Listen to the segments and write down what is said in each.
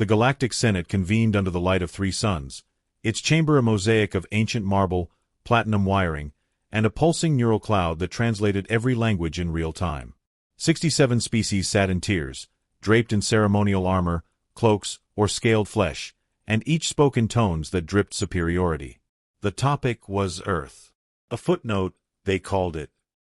The Galactic Senate convened under the light of 3 suns, its chamber a mosaic of ancient marble, platinum wiring, and a pulsing neural cloud that translated every language in real time. 67 species sat in tiers, draped in ceremonial armor, cloaks, or scaled flesh, and each spoke in tones that dripped superiority. The topic was Earth. A footnote, they called it.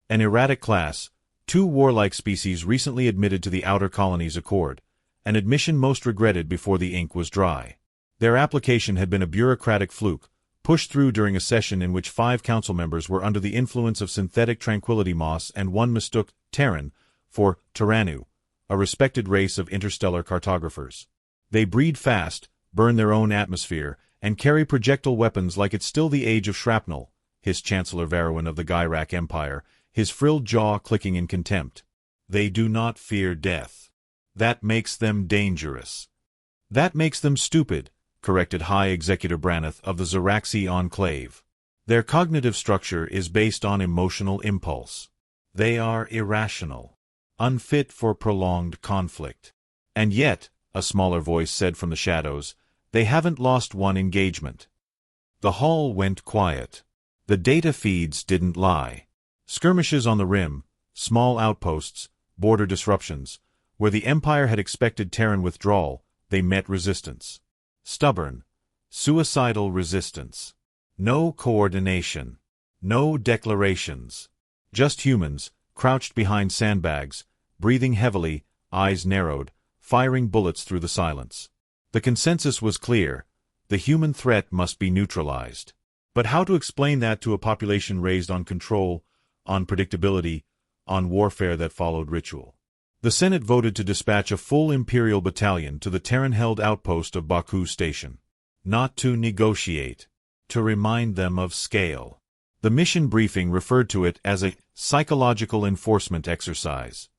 An erratic class, 2 warlike species recently admitted to the Outer Colonies Accord, an admission most regretted before the ink was dry. Their application had been a bureaucratic fluke, pushed through during a session in which 5 council members were under the influence of synthetic tranquility moss and 1 mistook Terran for Tyrannu, a respected race of interstellar cartographers. They breed fast, burn their own atmosphere, and carry projectile weapons like it's still the age of shrapnel, hissed Chancellor Varrowan of the Gyrak Empire, his frilled jaw clicking in contempt. They do not fear death. That makes them dangerous. That makes them stupid, corrected High Executive Branath of the Zaraxi Enclave. Their cognitive structure is based on emotional impulse. They are irrational, unfit for prolonged conflict. And yet, a smaller voice said from the shadows, they haven't lost one engagement. The hall went quiet. The data feeds didn't lie. Skirmishes on the rim, small outposts, border disruptions, where the Empire had expected Terran withdrawal, they met resistance. Stubborn, suicidal resistance. No coordination. No declarations. Just humans, crouched behind sandbags, breathing heavily, eyes narrowed, firing bullets through the silence. The consensus was clear. The human threat must be neutralized. But how to explain that to a population raised on control, on predictability, on warfare that followed ritual? The Senate voted to dispatch a full Imperial battalion to the Terran-held outpost of Baku Station. Not to negotiate. To remind them of scale. The mission briefing referred to it as a psychological enforcement exercise.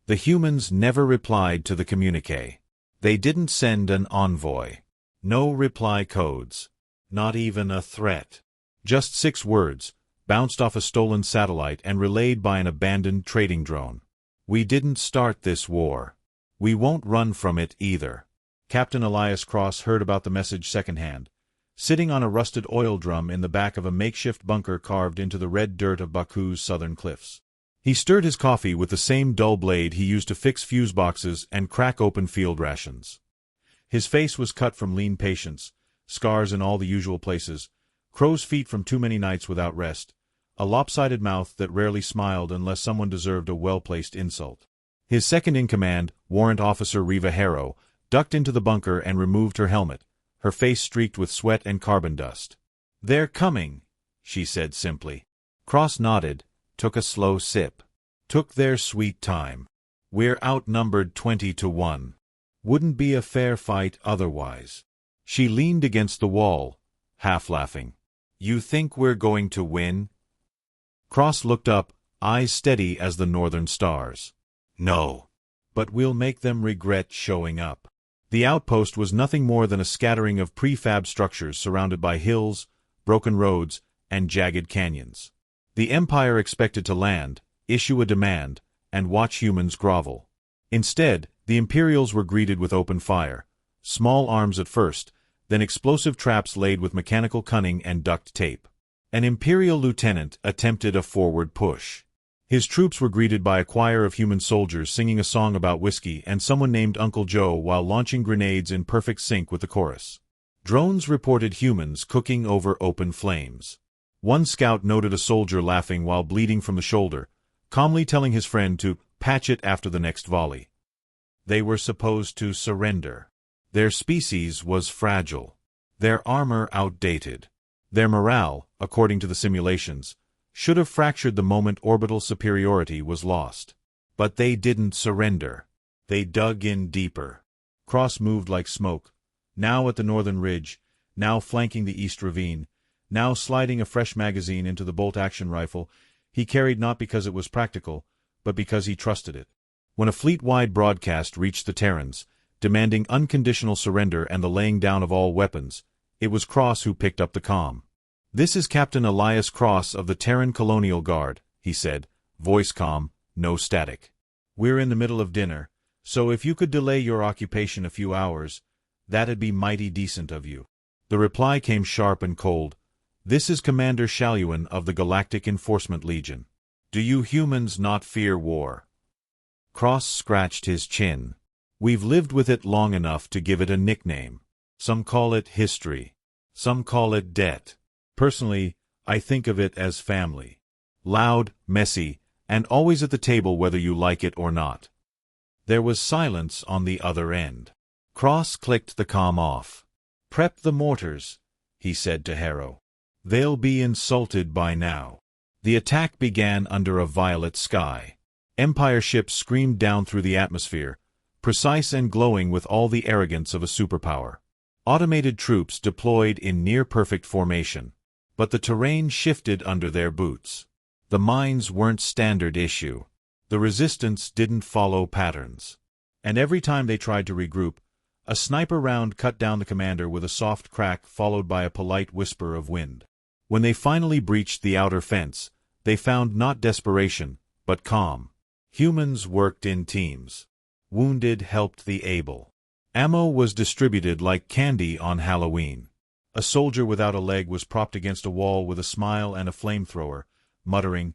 The humans never replied to the communique. They didn't send an envoy. No reply codes. Not even a threat. Just 6 words, bounced off a stolen satellite and relayed by an abandoned trading drone. We didn't start this war. We won't run from it either. Captain Elias Cross heard about the message secondhand, sitting on a rusted oil drum in the back of a makeshift bunker carved into the red dirt of Baku's southern cliffs. He stirred his coffee with the same dull blade he used to fix fuse boxes and crack open field rations. His face was cut from lean patience, scars in all the usual places, crow's feet from too many nights without rest, a lopsided mouth that rarely smiled unless someone deserved a well-placed insult. His second-in-command, Warrant Officer Reva Harrow, ducked into the bunker and removed her helmet, her face streaked with sweat and carbon dust. "They're coming," she said simply. Cross nodded, took a slow sip. Took their sweet time. "We're outnumbered 20-1. Wouldn't be a fair fight otherwise." She leaned against the wall, half laughing. "You think we're going to win?" Cross looked up, eyes steady as the northern stars. "No. But we'll make them regret showing up." The outpost was nothing more than a scattering of prefab structures surrounded by hills, broken roads, and jagged canyons. The Empire expected to land, issue a demand, and watch humans grovel. Instead, the Imperials were greeted with open fire, small arms at first, then explosive traps laid with mechanical cunning and duct tape. An Imperial lieutenant attempted a forward push. His troops were greeted by a choir of human soldiers singing a song about whiskey and someone named Uncle Joe while launching grenades in perfect sync with the chorus. Drones reported humans cooking over open flames. One scout noted a soldier laughing while bleeding from the shoulder, calmly telling his friend to patch it after the next volley. They were supposed to surrender. Their species was fragile. Their armor outdated. Their morale, according to the simulations, should have fractured the moment orbital superiority was lost. But they didn't surrender. They dug in deeper. Cross moved like smoke, now at the northern ridge, now flanking the east ravine, now sliding a fresh magazine into the bolt-action rifle he carried not because it was practical, but because he trusted it. When a fleet-wide broadcast reached the Terrans, demanding unconditional surrender and the laying down of all weapons, it was Cross who picked up the comm. "This is Captain Elias Cross of the Terran Colonial Guard," he said, voice calm, no static. "We're in the middle of dinner, so if you could delay your occupation a few hours, That'd be mighty decent of you. The reply came sharp and cold. This is Commander Shaluan of the Galactic Enforcement Legion. Do you humans not fear war? Cross scratched his chin. We've lived with it long enough to give it a nickname. Some call it history. Some call it debt. Personally, I think of it as family. Loud, messy, and always at the table whether you like it or not. There was silence on the other end. Cross clicked the comm off. Prep the mortars, he said to Harrow. They'll be insulted by now. The attack began under a violet sky. Empire ships screamed down through the atmosphere, precise and glowing with all the arrogance of a superpower. Automated troops deployed in near-perfect formation. But the terrain shifted under their boots. The mines weren't standard issue. The resistance didn't follow patterns. And every time they tried to regroup, a sniper round cut down the commander with a soft crack followed by a polite whisper of wind. When they finally breached the outer fence, they found not desperation, but calm. Humans worked in teams. Wounded helped the able. Ammo was distributed like candy on Halloween. A soldier without a leg was propped against a wall with a smile and a flamethrower, muttering,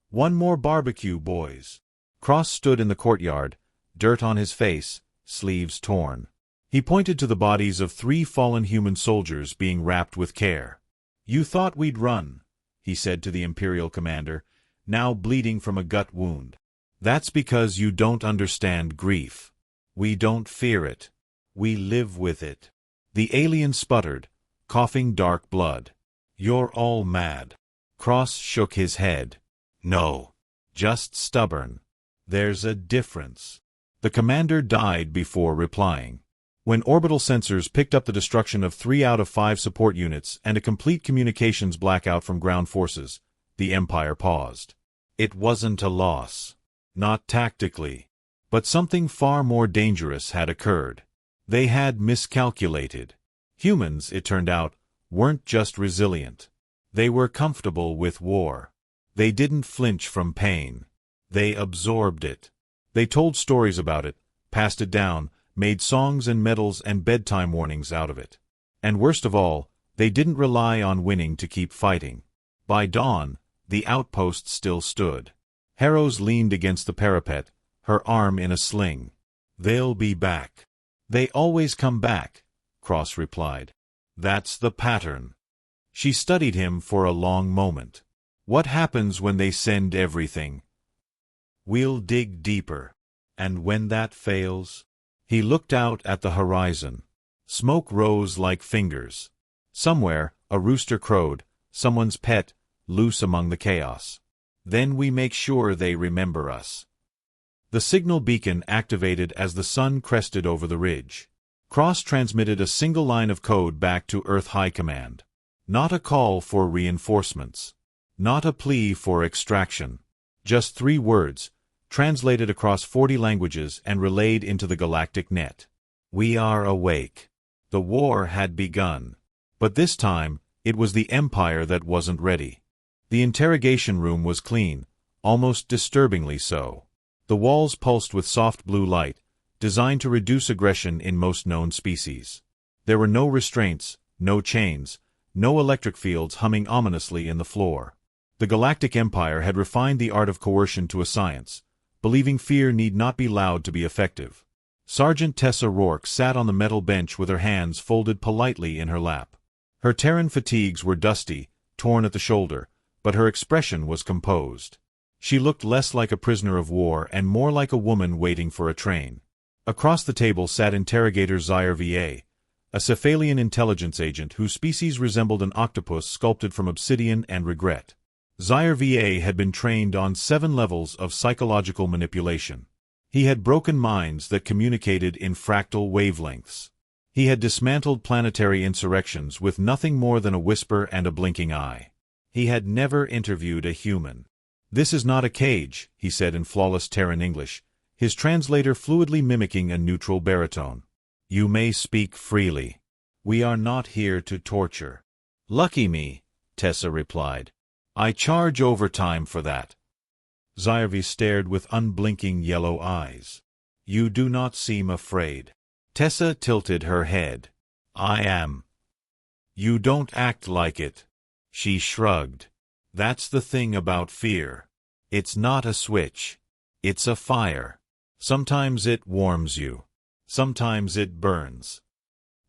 "One more barbecue, boys." Cross stood in the courtyard, dirt on his face, sleeves torn. He pointed to the bodies of 3 fallen human soldiers being wrapped with care. "You thought we'd run," he said to the Imperial commander, now bleeding from a gut wound. "That's because you don't understand grief. We don't fear it. We live with it." The alien sputtered, coughing dark blood. "You're all mad." Cross shook his head. "No. Just stubborn. There's a difference." The commander died before replying. When orbital sensors picked up the destruction of 3 out of 5 support units and a complete communications blackout from ground forces, the Empire paused. It wasn't a loss. Not tactically. But something far more dangerous had occurred. They had miscalculated. Humans, it turned out, weren't just resilient. They were comfortable with war. They didn't flinch from pain. They absorbed it. They told stories about it, passed it down, made songs and medals and bedtime warnings out of it. And worst of all, they didn't rely on winning to keep fighting. By dawn, the outpost still stood. Harrows leaned against the parapet, her arm in a sling. "They'll be back." "They always come back," Cross replied. "That's the pattern." She studied him for a long moment. "What happens when they send everything?" "We'll dig deeper." "And when that fails?" He looked out at the horizon. Smoke rose like fingers. Somewhere, a rooster crowed, someone's pet, loose among the chaos. "Then we make sure they remember us." The signal beacon activated as the sun crested over the ridge. Cross transmitted a single line of code back to Earth High Command. Not a call for reinforcements. Not a plea for extraction. Just 3 words, translated across 40 languages and relayed into the galactic net. "We are awake." The war had begun. But this time, it was the Empire that wasn't ready. The interrogation room was clean, almost disturbingly so. The walls pulsed with soft blue light, designed to reduce aggression in most known species. There were no restraints, no chains, no electric fields humming ominously in the floor. The Galactic Empire had refined the art of coercion to a science, believing fear need not be loud to be effective. Sergeant Tessa Rourke sat on the metal bench with her hands folded politely in her lap. Her Terran fatigues were dusty, torn at the shoulder, but her expression was composed. She looked less like a prisoner of war and more like a woman waiting for a train. Across the table sat interrogator Zaire VA, a Cephalian intelligence agent whose species resembled an octopus sculpted from obsidian and regret. Zaire VA had been trained on 7 levels of psychological manipulation. He had broken minds that communicated in fractal wavelengths. He had dismantled planetary insurrections with nothing more than a whisper and a blinking eye. He had never interviewed a human. "This is not a cage," he said in flawless Terran English, his translator fluidly mimicking a neutral baritone. "You may speak freely. We are not here to torture." "Lucky me," Tessa replied. "I charge overtime for that." Zaire stared with unblinking yellow eyes. "You do not seem afraid." Tessa tilted her head. I am. You don't act like it. She shrugged. That's the thing about fear. It's not a switch. It's a fire. Sometimes it warms you. Sometimes it burns.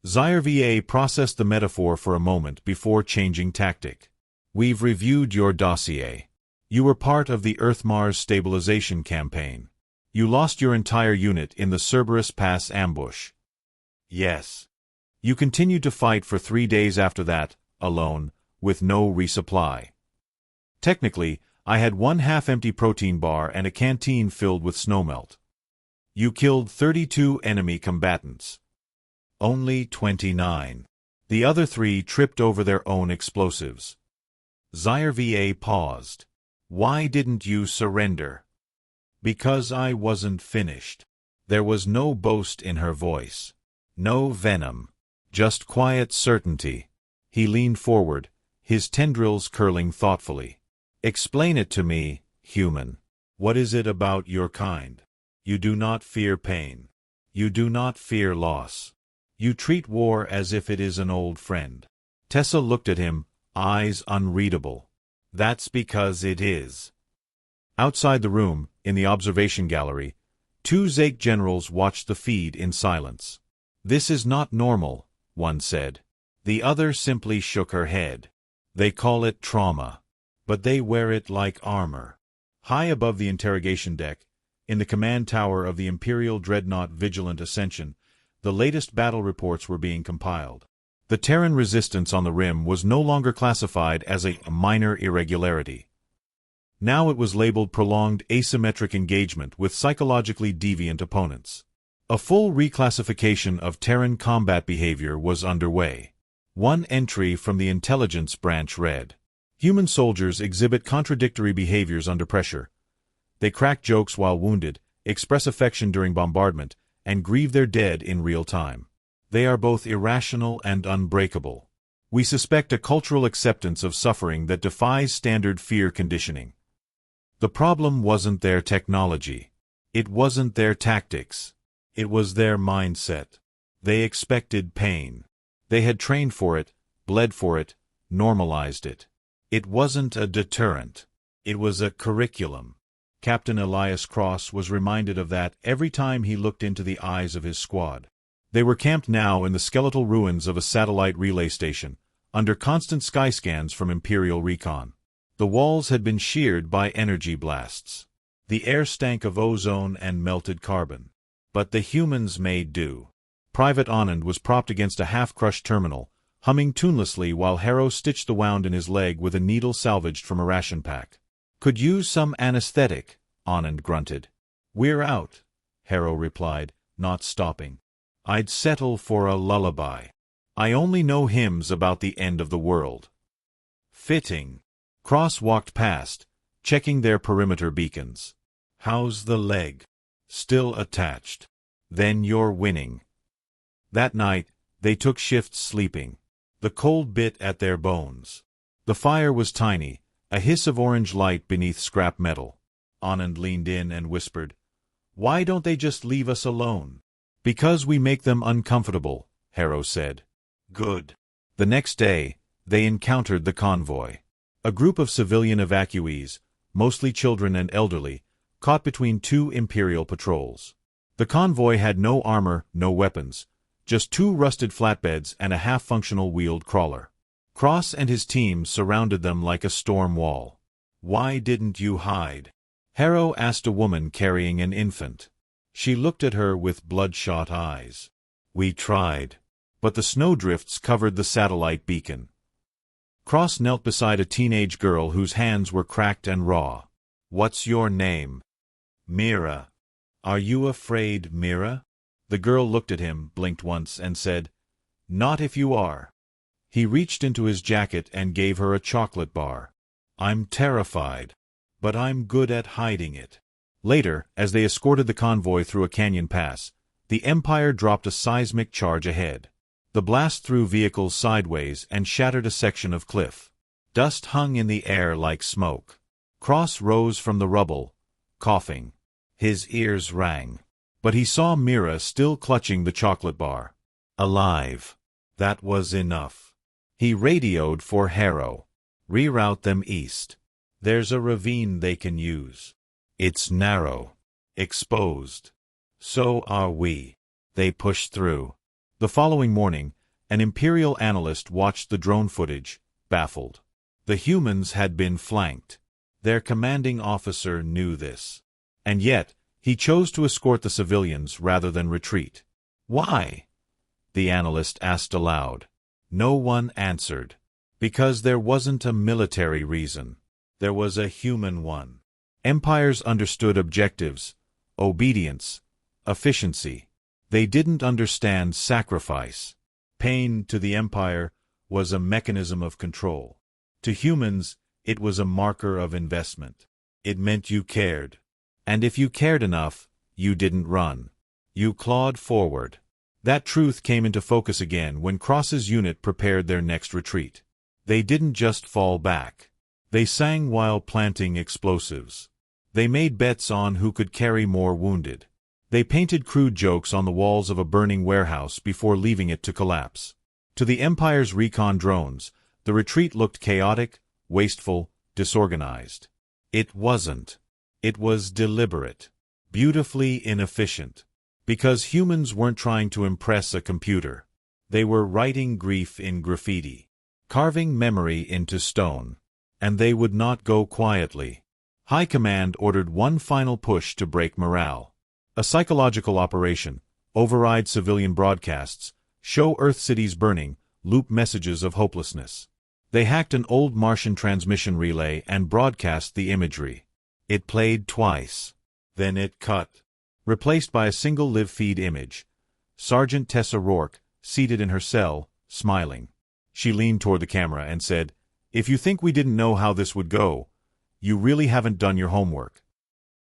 HFY processed the metaphor for a moment before changing tactic. We've reviewed your dossier. You were part of the Earth-Mars stabilization campaign. You lost your entire unit in the Cerberus Pass ambush. Yes. You continued to fight for 3 days after that, alone, with no resupply. Technically, I had one half-empty protein bar and a canteen filled with snowmelt. You killed 32 enemy combatants. Only 29. The other 3 tripped over their own explosives. HFY paused. Why didn't you surrender? Because I wasn't finished. There was no boast in her voice. No venom. Just quiet certainty. He leaned forward, his tendrils curling thoughtfully. Explain it to me, human. What is it about your kind? You do not fear pain. You do not fear loss. You treat war as if it is an old friend. Tessa looked at him, eyes unreadable. That's because it is. Outside the room, in the observation gallery, 2 Zeke generals watched the feed in silence. This is not normal, one said. The other simply shook her head. They call it trauma. But they wear it like armor. High above the interrogation deck, in the command tower of the Imperial Dreadnought Vigilant Ascension, the latest battle reports were being compiled. The Terran resistance on the rim was no longer classified as a minor irregularity. Now it was labeled prolonged asymmetric engagement with psychologically deviant opponents. A full reclassification of Terran combat behavior was underway. One entry from the intelligence branch read, human soldiers exhibit contradictory behaviors under pressure. They crack jokes while wounded, express affection during bombardment, and grieve their dead in real time. They are both irrational and unbreakable. We suspect a cultural acceptance of suffering that defies standard fear conditioning. The problem wasn't their technology. It wasn't their tactics. It was their mindset. They expected pain. They had trained for it, bled for it, normalized it. It wasn't a deterrent. It was a curriculum. Captain Elias Cross was reminded of that every time he looked into the eyes of his squad. They were camped now in the skeletal ruins of a satellite relay station, under constant sky scans from Imperial Recon. The walls had been sheared by energy blasts. The air stank of ozone and melted carbon. But the humans made do. Private Anand was propped against a half-crushed terminal, humming tunelessly while Harrow stitched the wound in his leg with a needle salvaged from a ration pack. Could use some anesthetic, Anand grunted. We're out, Harrow replied, not stopping. I'd settle for a lullaby. I only know hymns about the end of the world. Fitting. Cross walked past, checking their perimeter beacons. How's the leg? Still attached. Then you're winning. That night, they took shifts sleeping. The cold bit at their bones. The fire was tiny, a hiss of orange light beneath scrap metal. Anand leaned in and whispered, Why don't they just leave us alone? Because we make them uncomfortable, Harrow said. Good. The next day, they encountered the convoy. A group of civilian evacuees, mostly children and elderly, caught between 2 Imperial patrols. The convoy had no armor, no weapons, just 2 rusted flatbeds and a half-functional wheeled crawler. Cross and his team surrounded them like a storm wall. Why didn't you hide? Harrow asked a woman carrying an infant. She looked at her with bloodshot eyes. We tried. But the snowdrifts covered the satellite beacon. Cross knelt beside a teenage girl whose hands were cracked and raw. What's your name? Mira. Are you afraid, Mira? The girl looked at him, blinked once, and said, Not if you are. He reached into his jacket and gave her a chocolate bar. I'm terrified. But I'm good at hiding it. Later, as they escorted the convoy through a canyon pass, the Empire dropped a seismic charge ahead. The blast threw vehicles sideways and shattered a section of cliff. Dust hung in the air like smoke. Cross rose from the rubble, coughing. His ears rang. But he saw Mira still clutching the chocolate bar. Alive. That was enough. He radioed for Harrow. Reroute them east. There's a ravine they can use. It's narrow. Exposed. So are we. They pushed through. The following morning, an Imperial analyst watched the drone footage, baffled. The humans had been flanked. Their commanding officer knew this. And yet, he chose to escort the civilians rather than retreat. Why? The analyst asked aloud. No one answered. Because there wasn't a military reason. There was a human one. Empires understood objectives, obedience, efficiency. They didn't understand sacrifice. Pain, to the Empire, was a mechanism of control. To humans, it was a marker of investment. It meant you cared. And if you cared enough, you didn't run. You clawed forward. That truth came into focus again when Cross's unit prepared their next retreat. They didn't just fall back. They sang while planting explosives. They made bets on who could carry more wounded. They painted crude jokes on the walls of a burning warehouse before leaving it to collapse. To the Empire's recon drones, the retreat looked chaotic, wasteful, disorganized. It wasn't. It was deliberate, beautifully inefficient. Because humans weren't trying to impress a computer. They were writing grief in graffiti, carving memory into stone. And they would not go quietly. High Command ordered one final push to break morale. A psychological operation, override civilian broadcasts, show Earth cities burning, loop messages of hopelessness. They hacked an old Martian transmission relay and broadcast the imagery. It played twice. Then it cut. Replaced by a single live feed image. Sergeant Tessa Rourke, seated in her cell, smiling. She leaned toward the camera and said, "If you think we didn't know how this would go, you really haven't done your homework."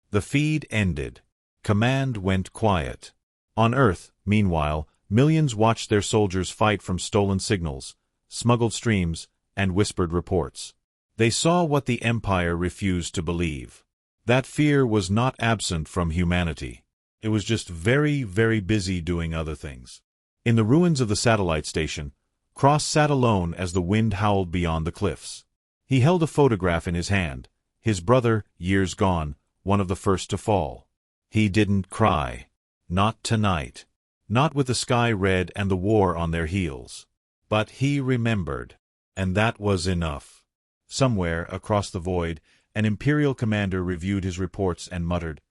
The feed ended. Command went quiet. On Earth, meanwhile, millions watched their soldiers fight from stolen signals, smuggled streams, and whispered reports. They saw what the Empire refused to believe. That fear was not absent from humanity. It was just very, very busy doing other things. In the ruins of the satellite station, Cross sat alone as the wind howled beyond the cliffs. He held a photograph in his hand, his brother, years gone, one of the first to fall. He didn't cry. Not tonight. Not with the sky red and the war on their heels. But he remembered. And that was enough. Somewhere, across the void, an Imperial commander reviewed his reports and muttered,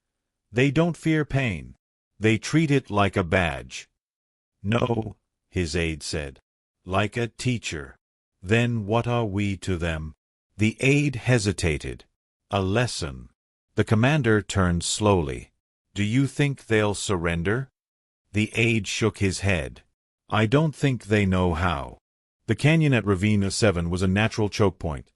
"They don't fear pain. They treat it like a badge." "No," his aide said. "Like a teacher." "Then what are we to them?" The aide hesitated. "A lesson." The commander turned slowly. "Do you think they'll surrender?" The aide shook his head. "I don't think they know how." The canyon at Ravine 7 was a natural choke point.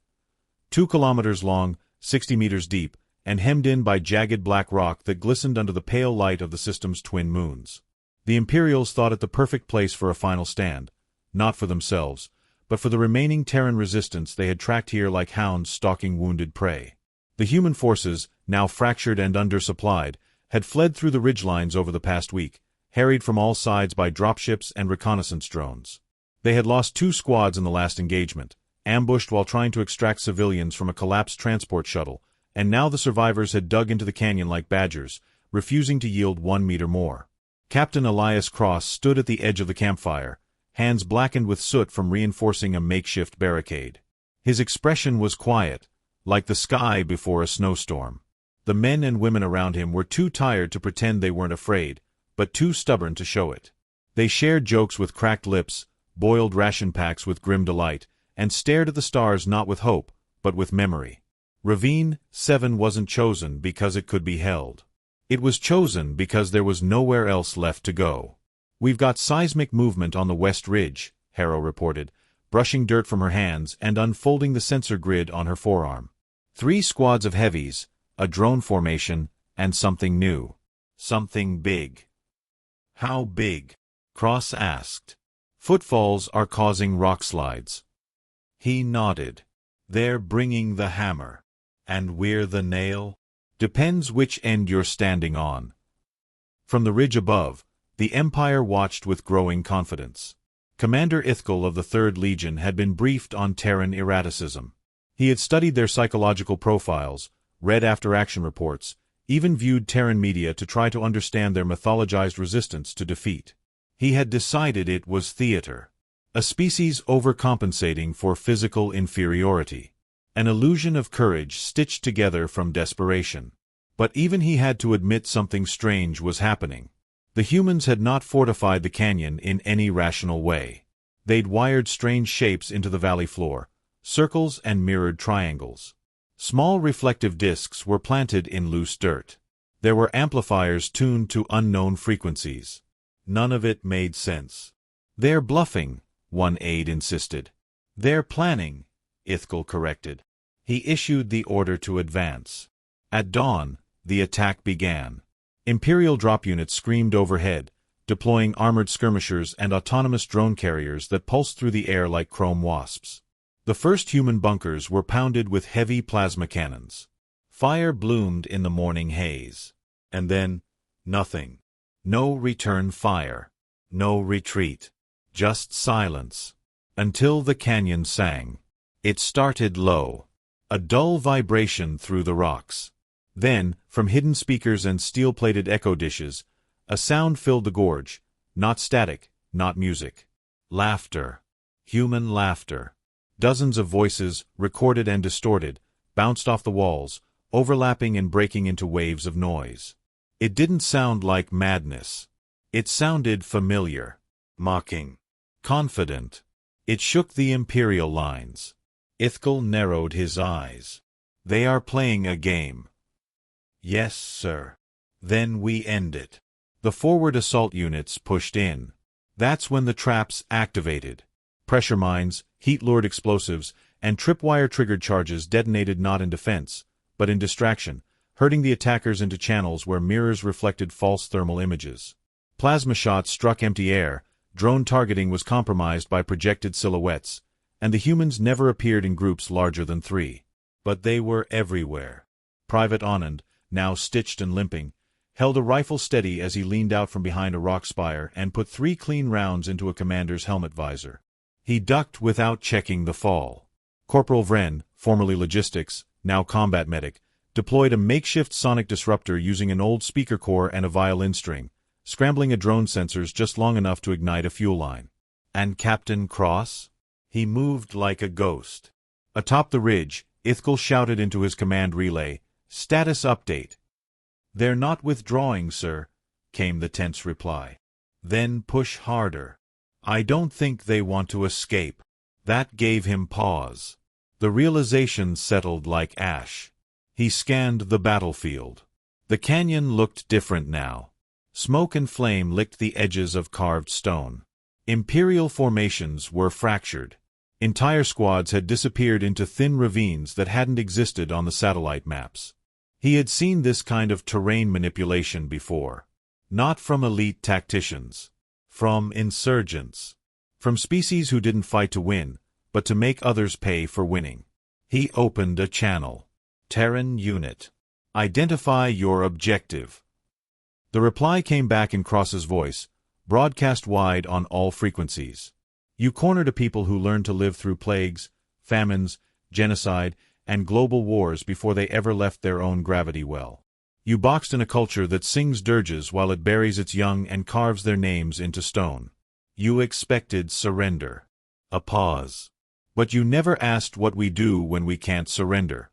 2 kilometers long, 60 meters deep, and hemmed in by jagged black rock that glistened under the pale light of the system's twin moons. The Imperials thought it the perfect place for a final stand, not for themselves, but for the remaining Terran resistance they had tracked here like hounds stalking wounded prey. The human forces, now fractured and undersupplied, had fled through the ridgelines over the past week, harried from all sides by dropships and reconnaissance drones. They had lost 2 squads in the last engagement, ambushed while trying to extract civilians from a collapsed transport shuttle, and now the survivors had dug into the canyon like badgers, refusing to yield 1 meter more. Captain Elias Cross stood at the edge of the campfire, hands blackened with soot from reinforcing a makeshift barricade. His expression was quiet, like the sky before a snowstorm. The men and women around him were too tired to pretend they weren't afraid, but too stubborn to show it. They shared jokes with cracked lips, boiled ration packs with grim delight, and stared at the stars not with hope, but with memory. Ravine 7 wasn't chosen because it could be held. It was chosen because there was nowhere else left to go. "We've got seismic movement on the West Ridge," Harrow reported, brushing dirt from her hands and unfolding the sensor grid on her forearm. 3 squads of heavies, a drone formation, and something new. Something big. "How big?" Cross asked. "Footfalls are causing rock slides." He nodded. "They're bringing the hammer. And we're the nail? Depends which end you're standing on." From the ridge above, the Empire watched with growing confidence. Commander Ithkel of the 3rd Legion had been briefed on Terran erraticism. He had studied their psychological profiles, read after-action reports, even viewed Terran media to try to understand their mythologized resistance to defeat. He had decided it was theater. A species overcompensating for physical inferiority. An illusion of courage stitched together from desperation. But even he had to admit something strange was happening. The humans had not fortified the canyon in any rational way. They'd wired strange shapes into the valley floor, circles and mirrored triangles. Small reflective discs were planted in loose dirt. There were amplifiers tuned to unknown frequencies. None of it made sense. "They're bluffing," one aide insisted. "They're planning," Ithkel corrected. He issued the order to advance. At dawn, the attack began. Imperial drop units screamed overhead, deploying armored skirmishers and autonomous drone carriers that pulsed through the air like chrome wasps. The first human bunkers were pounded with heavy plasma cannons. Fire bloomed in the morning haze. And then, nothing. No return fire. No retreat. Just silence. Until the canyon sang. It started low. A dull vibration through the rocks. Then, from hidden speakers and steel-plated echo dishes, a sound filled the gorge. Not static, not music. Laughter. Human laughter. Dozens of voices, recorded and distorted, bounced off the walls, overlapping and breaking into waves of noise. It didn't sound like madness. It sounded familiar. Mocking. Confident. It shook the Imperial lines. Ithkel narrowed his eyes. "They are playing a game." "Yes, sir." "Then we end it." The forward assault units pushed in. That's when the traps activated. Pressure mines, heat-lured explosives, and tripwire-triggered charges detonated not in defense, but in distraction, herding the attackers into channels where mirrors reflected false thermal images. Plasma shots struck empty air, drone targeting was compromised by projected silhouettes, and the humans never appeared in groups larger than 3. But they were everywhere. Private Anand, now stitched and limping, held a rifle steady as he leaned out from behind a rock spire and put 3 clean rounds into a commander's helmet visor. He ducked without checking the fall. Corporal Vren, formerly logistics, now combat medic, deployed a makeshift sonic disruptor using an old speaker core and a violin string, scrambling a drone sensors just long enough to ignite a fuel line. And Captain Cross? He moved like a ghost. Atop the ridge, Ithkel shouted into his command relay, "Status update." "They're not withdrawing, sir," came the tense reply. "Then push harder." "I don't think they want to escape." That gave him pause. The realization settled like ash. He scanned the battlefield. The canyon looked different now. Smoke and flame licked the edges of carved stone. Imperial formations were fractured. Entire squads had disappeared into thin ravines that hadn't existed on the satellite maps. He had seen this kind of terrain manipulation before. Not from elite tacticians. From insurgents. From species who didn't fight to win, but to make others pay for winning. He opened a channel. "Terran unit. Identify your objective." The reply came back in Cross's voice, broadcast wide on all frequencies. "You cornered a people who learned to live through plagues, famines, genocide, and global wars before they ever left their own gravity well. You boxed in a culture that sings dirges while it buries its young and carves their names into stone. You expected surrender." A pause. "But you never asked what we do when we can't surrender."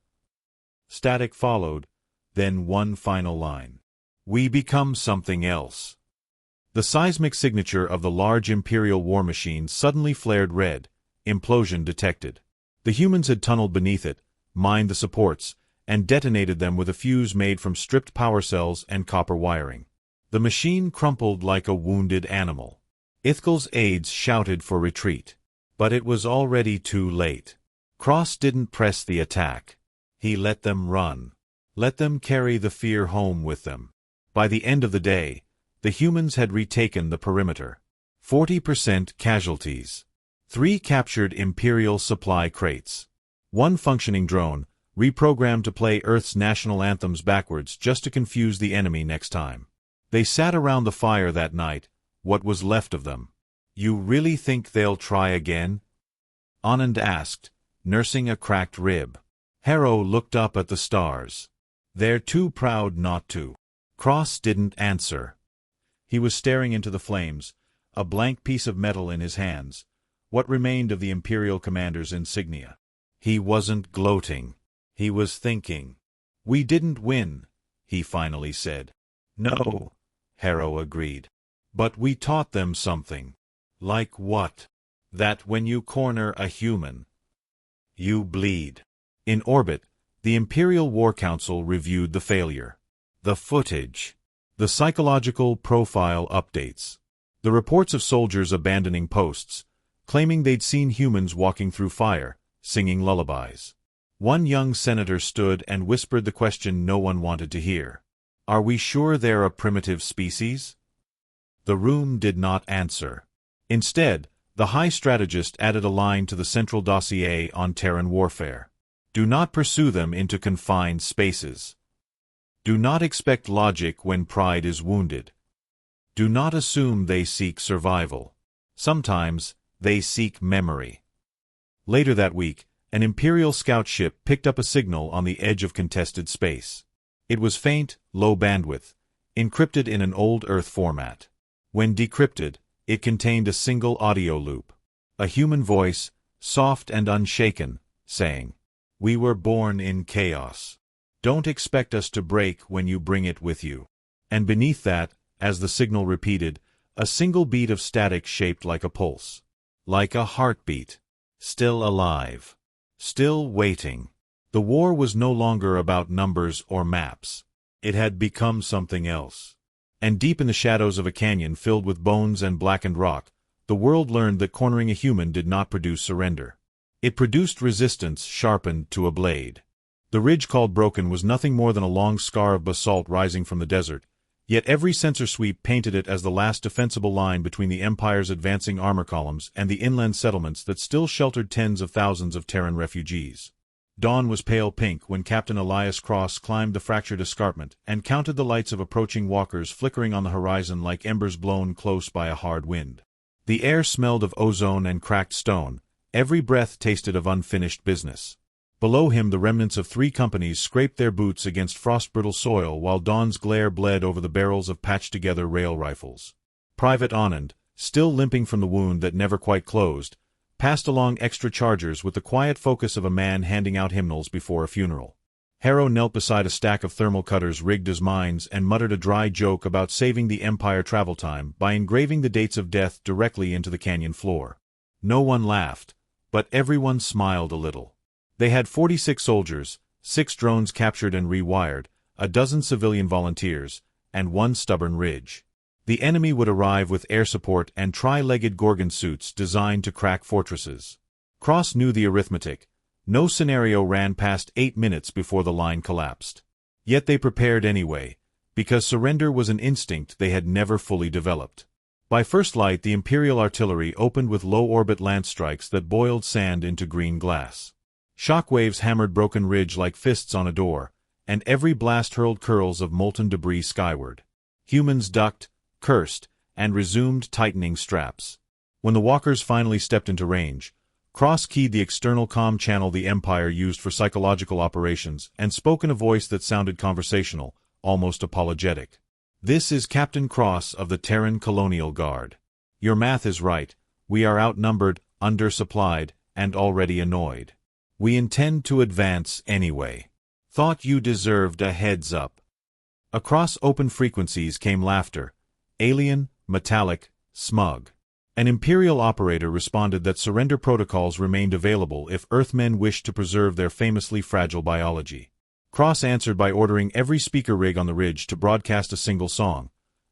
Static followed, then one final line. "We become something else." The seismic signature of the large Imperial war machine suddenly flared red, implosion detected. The humans had tunneled beneath it, mined the supports, and detonated them with a fuse made from stripped power cells and copper wiring. The machine crumpled like a wounded animal. Ithkel's aides shouted for retreat. But it was already too late. Cross didn't press the attack. He let them run. Let them carry the fear home with them. By the end of the day, the humans had retaken the perimeter. 40% casualties. 3 captured Imperial supply crates. 1 functioning drone, reprogrammed to play Earth's national anthems backwards just to confuse the enemy next time. They sat around the fire that night, what was left of them. "You really think they'll try again?" Anand asked, nursing a cracked rib. Harrow looked up at the stars. "They're too proud not to." Cross didn't answer. He was staring into the flames, a blank piece of metal in his hands, what remained of the Imperial commander's insignia. He wasn't gloating. He was thinking. "We didn't win," he finally said. "No," Harrow agreed. "But we taught them something." "Like what?" "That when you corner a human, you bleed." In orbit, the Imperial War Council reviewed the failure. The footage. The psychological profile updates. The reports of soldiers abandoning posts, claiming they'd seen humans walking through fire, singing lullabies. One young senator stood and whispered the question no one wanted to hear. "Are we sure they're a primitive species?" The room did not answer. Instead, the High Strategist added a line to the central dossier on Terran warfare. "Do not pursue them into confined spaces. Do not expect logic when pride is wounded. Do not assume they seek survival. Sometimes, they seek memory." Later that week, an Imperial scout ship picked up a signal on the edge of contested space. It was faint, low bandwidth, encrypted in an old Earth format. When decrypted, it contained a single audio loop. A human voice, soft and unshaken, saying, "We were born in chaos. Don't expect us to break when you bring it with you." And beneath that, as the signal repeated, a single beat of static shaped like a pulse. Like a heartbeat. Still alive. Still waiting. The war was no longer about numbers or maps. It had become something else. And deep in the shadows of a canyon filled with bones and blackened rock, the world learned that cornering a human did not produce surrender. It produced resistance sharpened to a blade. The ridge called Broken was nothing more than a long scar of basalt rising from the desert, yet every sensor sweep painted it as the last defensible line between the Empire's advancing armor columns and the inland settlements that still sheltered tens of thousands of Terran refugees. Dawn was pale pink when Captain Elias Cross climbed the fractured escarpment and counted the lights of approaching walkers flickering on the horizon like embers blown close by a hard wind. The air smelled of ozone and cracked stone, every breath tasted of unfinished business. Below him the remnants of 3 companies scraped their boots against frost-brittle soil while dawn's glare bled over the barrels of patched-together rail rifles. Private Anand, still limping from the wound that never quite closed, passed along extra chargers with the quiet focus of a man handing out hymnals before a funeral. Harrow knelt beside a stack of thermal cutters rigged as mines and muttered a dry joke about saving the Empire travel time by engraving the dates of death directly into the canyon floor. No one laughed, but everyone smiled a little. They had 46 soldiers, 6 drones captured and rewired, a dozen civilian volunteers, and 1 stubborn ridge. The enemy would arrive with air support and tri-legged Gorgon suits designed to crack fortresses. Cross knew the arithmetic. No scenario ran past 8 minutes before the line collapsed. Yet they prepared anyway, because surrender was an instinct they had never fully developed. By first light, the Imperial artillery opened with low-orbit lance strikes that boiled sand into green glass. Shockwaves hammered Broken Ridge like fists on a door, and every blast hurled curls of molten debris skyward. Humans ducked, cursed, and resumed tightening straps. When the walkers finally stepped into range, Cross keyed the external comm channel the Empire used for psychological operations and spoke in a voice that sounded conversational, almost apologetic. "This is Captain Cross of the Terran Colonial Guard. Your math is right. We are outnumbered, undersupplied, and already annoyed. We intend to advance anyway. Thought you deserved a heads up." Across open frequencies came laughter. Alien, metallic, smug. An Imperial operator responded that surrender protocols remained available if Earthmen wished to preserve their famously fragile biology. Cross answered by ordering every speaker rig on the ridge to broadcast a single song,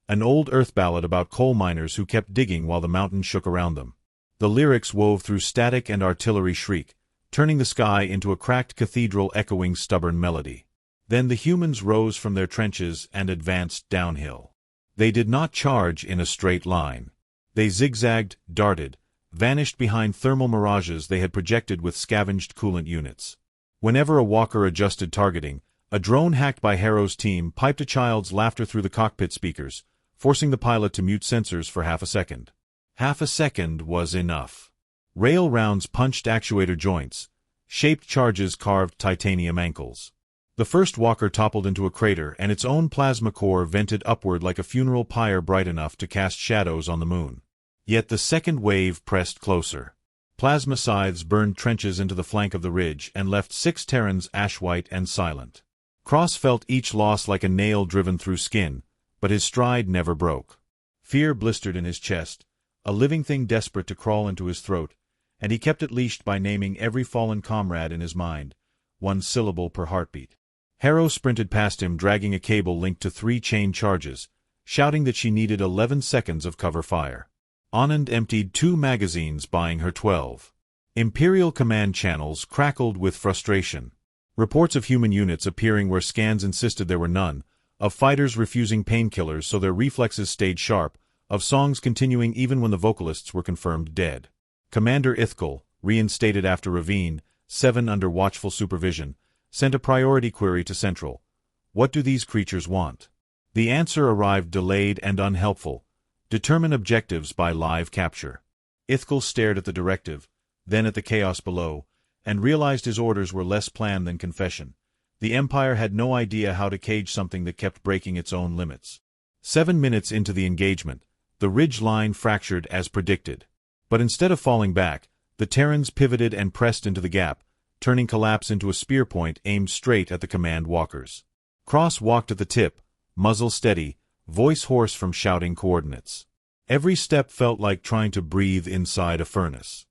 an old Earth ballad about coal miners who kept digging while the mountains shook around them. The lyrics wove through static and artillery shriek, turning the sky into a cracked cathedral echoing stubborn melody. Then the humans rose from their trenches and advanced downhill. They did not charge in a straight line. They zigzagged, darted, vanished behind thermal mirages they had projected with scavenged coolant units. Whenever a walker adjusted targeting, A drone hacked by Harrow's team piped a child's laughter through the cockpit speakers, forcing the pilot to mute sensors for half a second. Half a second was enough. Rail rounds punched actuator joints. Shaped charges carved titanium ankles. The first walker toppled into a crater, and its own plasma core vented upward like a funeral pyre bright enough to cast shadows on the moon. Yet the second wave pressed closer. Plasma scythes burned trenches into the flank of the ridge and left 6 Terrans ash-white and silent. Cross felt each loss like a nail driven through skin, but his stride never broke. Fear blistered in his chest, a living thing desperate to crawl into his throat, and he kept it leashed by naming every fallen comrade in his mind, 1 syllable per heartbeat. Harrow sprinted past him, dragging a cable linked to 3 chain charges, shouting that she needed 11 seconds of cover fire. Anand emptied 2 magazines, buying her 12. Imperial command channels crackled with frustration. Reports of human units appearing where scans insisted there were none, of fighters refusing painkillers so their reflexes stayed sharp, of songs continuing even when the vocalists were confirmed dead. Commander Ithkal, reinstated after Ravine, 7 under watchful supervision, sent a priority query to Central. What do these creatures want? The answer arrived delayed and unhelpful. Determine objectives by live capture. Ithkal stared at the directive, then at the chaos below, and realized his orders were less plan than confession. The Empire had no idea how to cage something that kept breaking its own limits. 7 minutes into the engagement, the ridge line fractured as predicted. But instead of falling back, the Terrans pivoted and pressed into the gap, turning collapse into a spear point aimed straight at the command walkers. Cross walked at the tip, muzzle steady, voice hoarse from shouting coordinates. Every step felt like trying to breathe inside a furnace.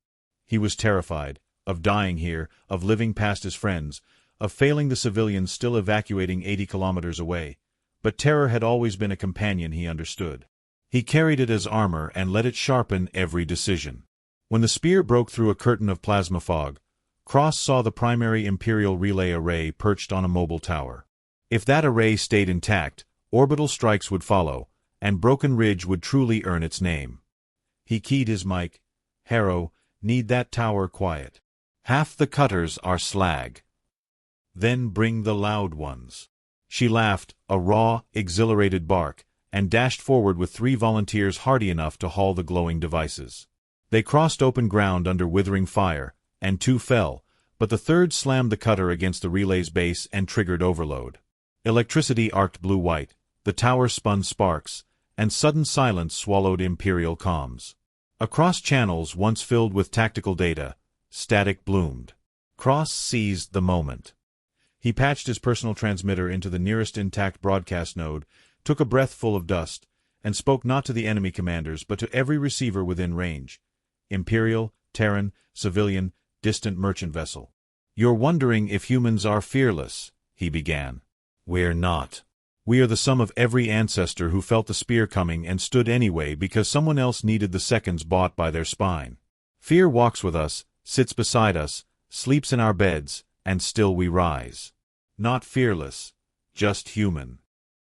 He was terrified, of dying here, of living past his friends, of failing the civilians still evacuating 80 kilometers away. But terror had always been a companion he understood. He carried it as armor and let it sharpen every decision. When the spear broke through a curtain of plasma fog, Cross saw the primary Imperial relay array perched on a mobile tower. If that array stayed intact, orbital strikes would follow, and Broken Ridge would truly earn its name. He keyed his mic. Harrow, need that tower quiet. Half the cutters are slag. Then bring the loud ones. She laughed, a raw, exhilarated bark, and dashed forward with 3 volunteers hardy enough to haul the glowing devices. They crossed open ground under withering fire, and 2 fell, but the third slammed the cutter against the relay's base and triggered overload. Electricity arced blue-white, the tower spun sparks, and sudden silence swallowed Imperial comms. Across channels once filled with tactical data, static bloomed. Cross seized the moment. He patched his personal transmitter into the nearest intact broadcast node, took a breath full of dust, and spoke not to the enemy commanders but to every receiver within range. Imperial, Terran, civilian, distant merchant vessel. You're wondering if humans are fearless, he began. We're not. We are the sum of every ancestor who felt the spear coming and stood anyway because someone else needed the seconds bought by their spine. Fear walks with us, sits beside us, sleeps in our beds, and still we rise. Not fearless, just human.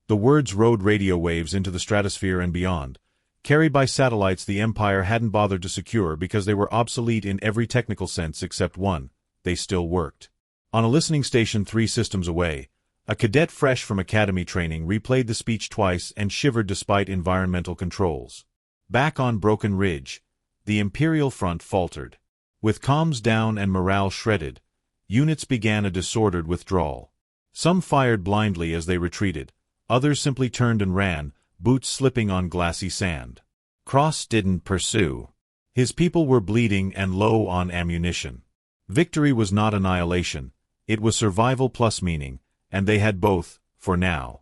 The words rode radio waves into the stratosphere and beyond. Carried by satellites the Empire hadn't bothered to secure because they were obsolete in every technical sense except one: they still worked. On a listening station 3 systems away, a cadet fresh from academy training replayed the speech twice and shivered despite environmental controls. Back on Broken Ridge, the Imperial front faltered. With comms down and morale shredded, units began a disordered withdrawal. Some fired blindly as they retreated, others simply turned and ran, boots slipping on glassy sand. Cross didn't pursue. His people were bleeding and low on ammunition. Victory was not annihilation, it was survival plus meaning, and they had both, for now.